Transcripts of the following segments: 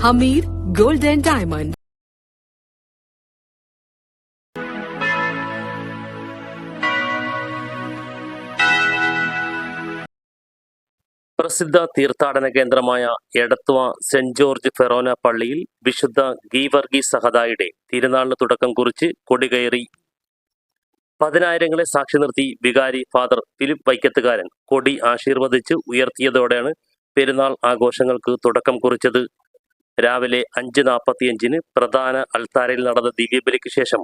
Hamir Gold and Diamond. പ്രസിദ്ധ തീർത്ഥാടന കേന്ദ്രമായ എടത്വ സെന്റ് ജോർജ് ഫെറോന പള്ളിയിൽ വിശുദ്ധ ഗീവർഗീസ് സഹദായുടെ തിരുനാളിന് തുടക്കം കുറിച്ച് കൊടികയറി. പതിനായിരങ്ങളെ സാക്ഷി നിർത്തി വികാരി ഫാദർ ഫിലിപ്പ് വൈക്കത്തുകാരൻ കൊടി ആശീർവദിച്ച് ഉയർത്തിയതോടെയാണ് പെരുന്നാൾ ആഘോഷങ്ങൾക്ക് തുടക്കം കുറിച്ചത്. രാവിലെ 5:45 പ്രധാന അൾത്താരയിൽ നടന്ന ദിവ്യബലിക്ക് ശേഷം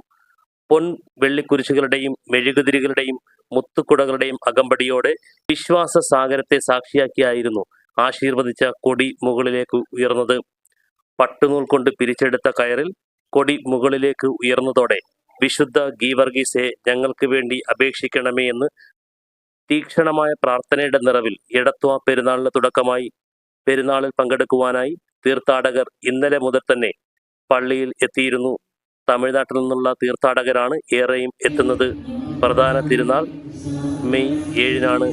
പൊൻ വെള്ളിക്കുരിശുകളുടെയും മെഴുകുതിരികളുടെയും മുത്തുക്കുടകളുടെയും അകമ്പടിയോടെ വിശ്വാസ സാഗരത്തെ സാക്ഷിയാക്കിയായിരുന്നു ആശീർവദിച്ച കൊടി മുകളിലേക്ക് ഉയർന്നത്. പട്ടുനൂൽ കൊണ്ട് പിരിച്ചെടുത്ത കയറിൽ കൊടി മുകളിലേക്ക് ഉയർന്നതോടെ വിശുദ്ധ ഗീവർഗീസെ ഞങ്ങൾക്ക് വേണ്ടി അപേക്ഷിക്കണമേ എന്ന് തീക്ഷണമായ പ്രാർത്ഥനയുടെ നിറവിൽ എടത്വ പെരുന്നാളിന് തുടക്കമായി. പെരുന്നാളിൽ പങ്കെടുക്കുവാനായി തീർത്ഥാടകർ ഇന്നലെ മുതൽ തന്നെ പള്ളിയിൽ എത്തിയിരുന്നു. തമിഴ്നാട്ടിൽ നിന്നുള്ള തീർത്ഥാടകരാണ് ഏറെയും എത്തുന്നത്. പ്രധാന തിരുനാൾ മെയ് 7-നാണ്.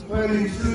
Very